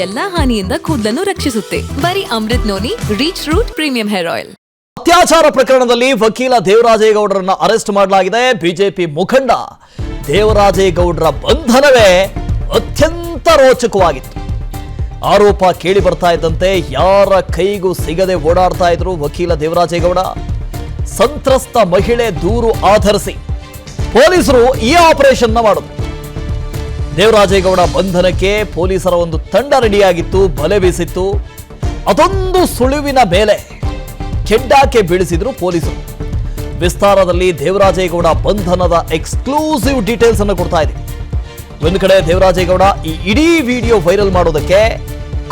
ಎಲ್ಲಾ ಹಾನಿಯಿಂದ ಕೂದಲನ್ನು ರಕ್ಷಿಸುತ್ತೆ. ಬರೀ Amrut noni reach root premium hair oil. ಅತ್ಯಾಚಾರ ಪ್ರಕರಣದಲ್ಲಿ ವಕೀಲ ದೇವರಾಜೇಗೌಡರನ್ನ ಅರೆಸ್ಟ್ ಮಾಡಲಾಗಿದೆ. ಬಿಜೆಪಿ ಮುಖಂಡ ದೇವರಾಜೇಗೌಡರ ಬಂಧನವೇ ಅತ್ಯಂತ ರೋಚಕವಾಗಿತ್ತು. ಆರೋಪ ಕೇಳಿ ಬರ್ತಾ ಇದ್ದಂತೆ ಯಾರ ಕೈಗೂ ಸಿಗದೆ ಓಡಾಡ್ತಾ ಇದ್ರು ವಕೀಲ ದೇವರಾಜೇಗೌಡ. ಸಂತ್ರಸ್ತ ಮಹಿಳೆ ದೂರು ಆಧರಿಸಿ ಪೊಲೀಸರು ಈ ಆಪರೇಷನ್ ಮಾಡಿದ್ರು. ದೇವರಾಜೇಗೌಡ ಬಂಧನಕ್ಕೆ ಪೊಲೀಸರ ಒಂದು ತಂಡ ರೆಡಿಯಾಗಿತ್ತು, ಬಲೆ ಬೀಸಿತ್ತು. ಅದೊಂದು ಸುಳಿವಿನ ಮೇಲೆ ಕೆಡ್ಡಾಕೆ ಬೀಳಿಸಿದ್ರು ಪೊಲೀಸರು. ವಿಸ್ತಾರದಲ್ಲಿ ದೇವರಾಜೇಗೌಡ ಬಂಧನದ ಎಕ್ಸ್ಕ್ಲೂಸಿವ್ ಡೀಟೇಲ್ಸ್ ಅನ್ನು ಕೊಡ್ತಾ ಇದ್ದೀವಿ. ಒಂದು ಕಡೆ ದೇವರಾಜೇಗೌಡ ಈ ಇಡೀ ವಿಡಿಯೋ ವೈರಲ್ ಮಾಡೋದಕ್ಕೆ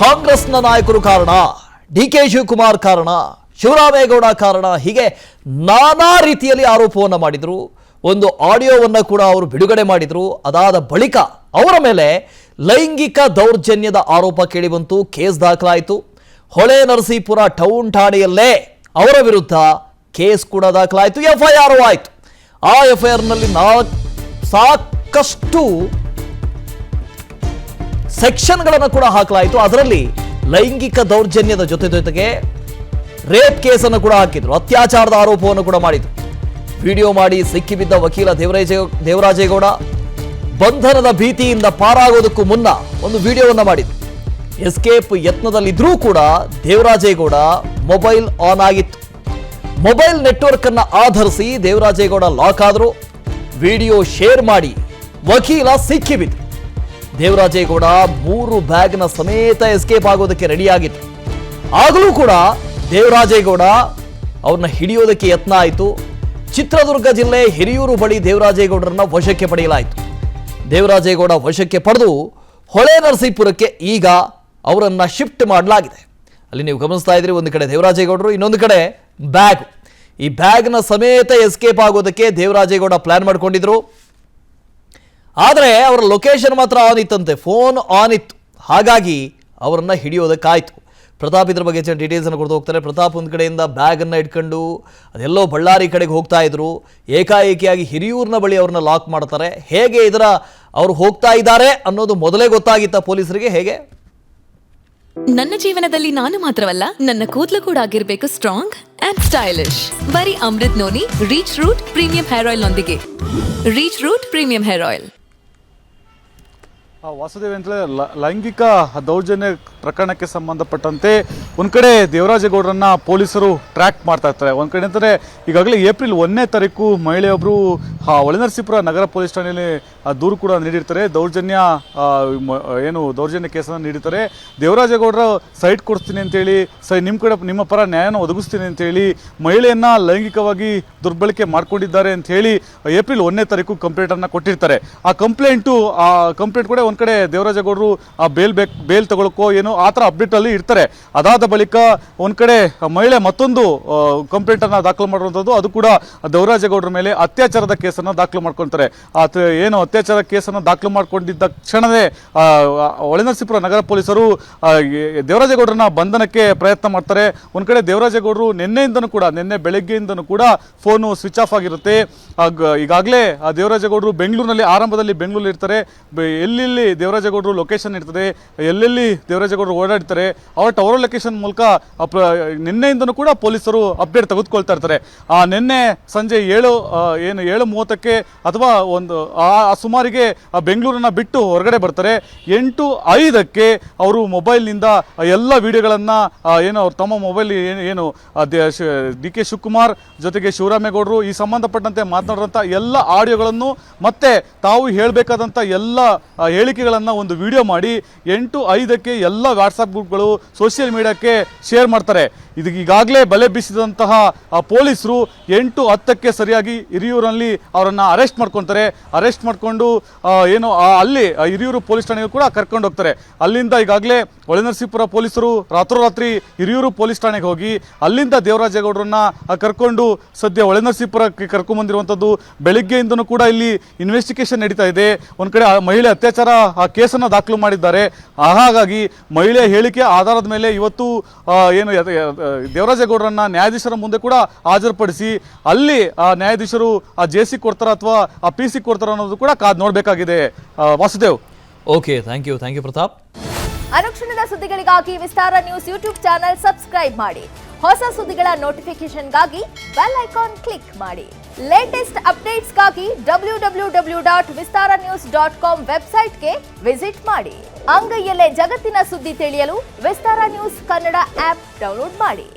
ಕಾಂಗ್ರೆಸ್ನ ನಾಯಕರು ಕಾರಣ, ಡಿಕೆ ಶಿವಕುಮಾರ್ ಕಾರಣ, ಶಿವರಾಮೇಗೌಡ ಕಾರಣ, ಹೀಗೆ ನಾನಾ ರೀತಿಯಲ್ಲಿ ಆರೋಪವನ್ನು ಮಾಡಿದ್ರು. ಒಂದು ಆಡಿಯೋವನ್ನು ಕೂಡ ಅವರು ಬಿಡುಗಡೆ ಮಾಡಿದ್ರು. ಅದಾದ ಬಳಿಕ ಅವರ ಮೇಲೆ ಲೈಂಗಿಕ ದೌರ್ಜನ್ಯದ ಆರೋಪ ಕೇಳಿಬಂತು. ಕೇಸ್ ದಾಖಲಾಯಿತು. ಹೊಳೆ ನರಸೀಪುರ ಟೌನ್ ಠಾಣೆಯಲ್ಲೇ ಅವರ ವಿರುದ್ಧ ಕೇಸ್ ಕೂಡ ದಾಖಲಾಯಿತು, ಎಫ್ಐಆರ್ ಆಯಿತು. ಆ ಎಫ್ಐಆರ್ನಲ್ಲಿ ಸಾಕಷ್ಟು ಸೆಕ್ಷನ್ಗಳನ್ನು ಕೂಡ ಹಾಕಲಾಯಿತು. ಅದರಲ್ಲಿ ಲೈಂಗಿಕ ದೌರ್ಜನ್ಯದ ಜೊತೆಗೆ ರೇಪ್ ಕೇಸನ್ನು ಕೂಡ ಹಾಕಿದ್ರು, ಅತ್ಯಾಚಾರದ ಆರೋಪವನ್ನು ಕೂಡ ಮಾಡಿದ್ರು. ವಿಡಿಯೋ ಮಾಡಿ ಸಿಕ್ಕಿಬಿದ್ದ ವಕೀಲ ದೇವರಾಜೇಗೌಡ ಬಂಧನದ ಭೀತಿಯಿಂದ ಪಾರಾಗೋದಕ್ಕೂ ಮುನ್ನ ಒಂದು ವಿಡಿಯೋವನ್ನು ಮಾಡಿದ್ರು. ಎಸ್ಕೇಪ್ ಯತ್ನದಲ್ಲಿದ್ರೂ ಕೂಡ ದೇವರಾಜೇಗೌಡ ಮೊಬೈಲ್ ಆನ್ ಆಗಿತ್ತು. ಮೊಬೈಲ್ ನೆಟ್ವರ್ಕ್ ಅನ್ನು ಆಧರಿಸಿ ದೇವರಾಜೇಗೌಡ ಲಾಕ್ ಆದ್ರು. ವಿಡಿಯೋ ಶೇರ್ ಮಾಡಿ ವಕೀಲ ಸಿಕ್ಕಿಬಿದ್ರು. ದೇವರಾಜೇಗೌಡ 3 ಬ್ಯಾಗ್ನ ಸಮೇತ ಎಸ್ಕೇಪ್ ಆಗೋದಕ್ಕೆ ರೆಡಿಯಾಗಿತ್ತು. ಆಗಲೂ ಕೂಡ ದೇವರಾಜೇಗೌಡ ಅವ್ರನ್ನ ಹಿಡಿಯೋದಕ್ಕೆ ಯತ್ನ ಆಯಿತು. ಚಿತ್ರದುರ್ಗ ಜಿಲ್ಲೆ ಹಿರಿಯೂರು ಬಳಿ ದೇವರಾಜೇಗೌಡರನ್ನ ವಶಕ್ಕೆ ಪಡೆಯಲಾಯಿತು. ದೇವರಾಜೇಗೌಡ ವಶಕ್ಕೆ ಪಡೆದು ಹೊಳೆ ನರಸೀಪುರಕ್ಕೆ ಈಗ ಅವರನ್ನ ಶಿಫ್ಟ್ ಮಾಡಲಾಗಿದೆ. ಅಲ್ಲಿ ನೀವು ಗಮನಿಸ್ತಾ ಇದ್ರಿ, ಒಂದು ಕಡೆ ದೇವರಾಜೇಗೌಡರು, ಇನ್ನೊಂದು ಕಡೆ ಬ್ಯಾಗ್. ಈ ಬ್ಯಾಗ್ನ ಸಮೇತ ಎಸ್ಕೇಪ್ ಆಗೋದಕ್ಕೆ ದೇವರಾಜೇಗೌಡ ಪ್ಲಾನ್ ಮಾಡ್ಕೊಂಡಿದ್ರು. ಆದರೆ ಅವರ ಲೊಕೇಶನ್ ಮಾತ್ರ ಆನ್ ಇತ್ತಂತೆ, ಫೋನ್ ಆನ್ ಇತ್ತು. ಹಾಗಾಗಿ ಅವರನ್ನ ಹಿಡಿಯೋದಕ್ಕಾಯ್ತು. ಪ್ರತಾಪ್ ಇದ್ರ ಬಗ್ಗೆ ಡೀಟೇಲ್ಸ್ ಅನ್ನು ಕೊಡ್ತಾ ಹೋಗ್ತಾರೆ. ಪ್ರತಾಪ್ ಒಂದು ಕಡೆಯಿಂದ ಬ್ಯಾಗ್ ಅನ್ನ ಇಟ್ಕೊಂಡು ಅದೆಲ್ಲೋ ಬಳ್ಳಾರಿ ಕಡೆಗೆ ಹೋಗ್ತಾ ಇದ್ರು. ಏಕಾಏಕಿಯಾಗಿ ಹಿರಿಯೂರಿನ ಬಳಿ ಅವ್ರನ್ನ ಲಾಕ್ ಮಾಡ್ತಾರೆ. ಹೇಗೆ ಅವ್ರು ಹೋಗ್ತಾ ಇದ್ದಾರೆ ಅನ್ನೋದು ಮೊದಲೇ ಗೊತ್ತಾಗಿತ್ತ ಪೊಲೀಸರಿಗೆ? ಹೇಗೆ? ನನ್ನ ಜೀವನದಲ್ಲಿ ನಾನು ಮಾತ್ರವಲ್ಲ, ನನ್ನ ಕೂದಲು ಕೂಡ ಆಗಿರ್ಬೇಕು ಸ್ಟ್ರಾಂಗ್ ಅಂಡ್ ಸ್ಟೈಲಿಶ್. ಬರೀ Amrut noni reach root premium hair oil ನೊಂದಿಗೆ. Reach root premium hair oil. Vasudev ಅಂತಲೇ ಲೈಂಗಿಕ ದೌರ್ಜನ್ಯ ಪ್ರಕರಣಕ್ಕೆ ಸಂಬಂಧಪಟ್ಟಂತೆ ಒಂದು ಕಡೆ ದೇವರಾಜೇಗೌಡರನ್ನ ಪೊಲೀಸರು ಟ್ರ್ಯಾಕ್ ಮಾಡ್ತಾ ಇರ್ತಾರೆ. ಒಂದು ಕಡೆ ಅಂತಂದರೆ ಈಗಾಗಲೇ ಏಪ್ರಿಲ್ 1ನೇ ತಾರೀಕು ಮಹಿಳೆಯೊಬ್ಬರು ಹೊಳೆನರಸೀಪುರ ನಗರ ಪೊಲೀಸ್ ಠಾಣೆಯಲ್ಲಿ ದೂರು ಕೂಡ ನೀಡಿರ್ತಾರೆ. ದೌರ್ಜನ್ಯ ಕೇಸನ್ನು ನೀಡಿರ್ತಾರೆ. ದೇವರಾಜೇಗೌಡರ ಸೈಟ್ ಕೊಡಿಸ್ತೀನಿ ಅಂತೇಳಿ, ನಿಮ್ಮ ಪರ ನ್ಯಾಯನ ಒದಗಿಸ್ತೀನಿ ಅಂತೇಳಿ ಮಹಿಳೆಯನ್ನು ಲೈಂಗಿಕವಾಗಿ ದುರ್ಬಳಕೆ ಮಾಡ್ಕೊಂಡಿದ್ದಾರೆ ಅಂತ ಹೇಳಿ ಏಪ್ರಿಲ್ 1ನೇ ತಾರೀಕು ಕಂಪ್ಲೇಂಟನ್ನು ಕೊಟ್ಟಿರ್ತಾರೆ. ಆ ಕಂಪ್ಲೇಂಟ್ ಕೂಡ ಒಂದು ಕಡೆ ದೇವರಾಜೇಗೌಡರು ಆ ಬೇಲ್ ತಗೊಳ್ಳೋಕೋ ಏನೋ ಆ ಥರ ಅಪ್ಡೇಟಲ್ಲಿ ಇರ್ತಾರೆ. ಅದಾದ ಬಳಿಕ ಒಂದು ಕಡೆ ಮಹಿಳೆ ಮತ್ತೊಂದು ಕಂಪ್ಲೇಂಟನ್ನು ದಾಖಲು ಮಾಡುವಂಥದ್ದು, ಅದು ಕೂಡ ದೇವರಾಜೇಗೌಡರ ಮೇಲೆ ಅತ್ಯಾಚಾರದ ಕೇಸನ್ನು ದಾಖಲು ಮಾಡ್ಕೊಳ್ತಾರೆ. ಅತ್ಯಾಚಾರ ಕೇಸನ್ನು ದಾಖಲು ಮಾಡಿಕೊಂಡಿದ್ದ ಕ್ಷಣವೇ ಹೊಳೆನರಸೀಪುರ ನಗರ ಪೊಲೀಸರು ದೇವರಾಜೇಗೌಡರನ್ನ ಬಂಧನಕ್ಕೆ ಪ್ರಯತ್ನ ಮಾಡ್ತಾರೆ. ಒಂದು ಕಡೆ ದೇವರಾಜೇಗೌಡರು ನಿನ್ನೆ ಬೆಳಗ್ಗೆಯಿಂದನೂ ಕೂಡ ಫೋನು ಸ್ವಿಚ್ ಆಫ್ ಆಗಿರುತ್ತೆ. ಈಗಾಗಲೇ ದೇವರಾಜೇಗೌಡರು ಆರಂಭದಲ್ಲಿ ಬೆಂಗಳೂರಲ್ಲಿ ಇರ್ತಾರೆ. ಎಲ್ಲೆಲ್ಲಿ ದೇವರಾಜೇಗೌಡರು ಲೊಕೇಶನ್ ಇರ್ತದೆ, ಎಲ್ಲೆಲ್ಲಿ ದೇವರಾಜೇಗೌಡರು ಓಡಾಡ್ತಾರೆ, ಅವರ ಲೊಕೇಶನ್ ಮೂಲಕ ನಿನ್ನೆಯಿಂದನೂ ಕೂಡ ಪೊಲೀಸರು ಅಪ್ಡೇಟ್ ತೆಗೆದುಕೊಳ್ತಾ ಇರ್ತಾರೆ. ನಿನ್ನೆ ಸಂಜೆ 7:30ಕ್ಕೆ ಅಥವಾ ಸುಮಾರಿಗೆ ಬೆಂಗಳೂರನ್ನ ಬಿಟ್ಟು ಹೊರಗಡೆ ಬರ್ತಾರೆ. 8:05ಕ್ಕೆ ಅವರು ಮೊಬೈಲ್ನಿಂದ ಎಲ್ಲ ವಿಡಿಯೋಗಳನ್ನು ಅವ್ರು ತಮ್ಮ ಮೊಬೈಲ್ ಡಿ ಕೆ ಶಿವಕುಮಾರ್ ಜೊತೆಗೆ ಶಿವರಾಮೇಗೌಡರು ಈ ಸಂಬಂಧಪಟ್ಟಂತೆ ಮಾತನಾಡಿದಂಥ ಎಲ್ಲ ಆಡಿಯೋಗಳನ್ನು ಮತ್ತೆ ತಾವು ಹೇಳಬೇಕಾದಂಥ ಎಲ್ಲ ಹೇಳಿಕೆಗಳನ್ನು ಒಂದು ವಿಡಿಯೋ ಮಾಡಿ 8:05ಕ್ಕೆ ಎಲ್ಲ ವಾಟ್ಸಪ್ ಗ್ರೂಪ್ಗಳು, ಸೋಷಿಯಲ್ ಮೀಡಿಯಾಕ್ಕೆ ಶೇರ್ ಮಾಡ್ತಾರೆ. ಈಗಾಗಲೇ ಬಲೆ ಬೀಸಿದಂತಹ ಪೊಲೀಸರು 8:10ಕ್ಕೆ ಸರಿಯಾಗಿ ಹಿರಿಯೂರಲ್ಲಿ ಅವರನ್ನು ಅರೆಸ್ಟ್ ಮಾಡ್ಕೊತಾರೆ. ಅರೆಸ್ಟ್ ಮಾಡಿಕೊಂಡು ಅಲ್ಲಿ ಹಿರಿಯೂರು ಪೊಲೀಸ್ ಠಾಣೆಗೂ ಕೂಡ ಕರ್ಕೊಂಡು ಹೋಗ್ತಾರೆ. ಅಲ್ಲಿಂದ ಈಗಾಗಲೇ ಹೊಳೆನರಸೀಪುರ ಪೊಲೀಸರು ರಾತ್ರೋರಾತ್ರಿ ಹಿರಿಯೂರು ಪೊಲೀಸ್ ಠಾಣೆಗೆ ಹೋಗಿ ಅಲ್ಲಿಂದ ದೇವರಾಜೇಗೌಡರನ್ನ ಕರ್ಕೊಂಡು ಸದ್ಯ ಹೊಳೆನರಸೀಪುರಕ್ಕೆ ಕರ್ಕೊಂಡ್ಬಂದಿರುವಂಥದ್ದು. ಬೆಳಿಗ್ಗೆಯಿಂದನೂ ಕೂಡ ಇಲ್ಲಿ ಇನ್ವೆಸ್ಟಿಗೇಷನ್ ನಡೀತಾ ಇದೆ. ಒಂದು ಕಡೆ ಮಹಿಳೆ ಅತ್ಯಾಚಾರ ಕೇಸನ್ನು ದಾಖಲು ಮಾಡಿದ್ದಾರೆ. ಹಾಗಾಗಿ ಮಹಿಳೆಯ ಹೇಳಿಕೆ ಆಧಾರದ ಮೇಲೆ ಇವತ್ತು ದೇವರಾಜೇಗೌಡರನ್ನ ನ್ಯಾಯಾಧೀಶರ ಮುಂದೆ ಕೂಡ ಹಾಜರುಪಡಿಸಿ ಅಲ್ಲಿ ನ್ಯಾಯಾಧೀಶರು ಜೆಸಿ ಕೊಡ್ತಾರ ಅಥವಾ ಪಿಸಿ ಕೊಡ್ತಾರ ಅನ್ನೋದು ಕೂಡ ಕಾದು ನೋಡಬೇಕಾಗಿದೆ. Vasudev. Okay, thank you Pratap. ಅನುಕ್ಷಣದ ಸುದ್ದಿಗಳಿಗಾಗಿ Vistara news YouTube channel subscribe ಮಾಡಿ. ಹೊಸ ಸುದ್ದಿಗಳ ನೋಟಿಫಿಕೇಶನ್ಗಾಗಿ ಬೆಲ್ ಐಕಾನ್ ಕ್ಲಿಕ್ ಮಾಡಿ. ಲೇಟೆಸ್ಟ್ ಅಪ್ಡೇಟ್ಸ್ಗಾಗಿ www.vistaranews.com ವೆಬ್ಸೈಟ್ಗೆ ವಿಸಿಟ್ ಮಾಡಿ. ಅಂಗೈಯಲ್ಲೇ ಜಗತ್ತಿನ ಸುದ್ದಿ ತಿಳಿಯಲು Vistara news Kannada app download ಮಾಡಿ.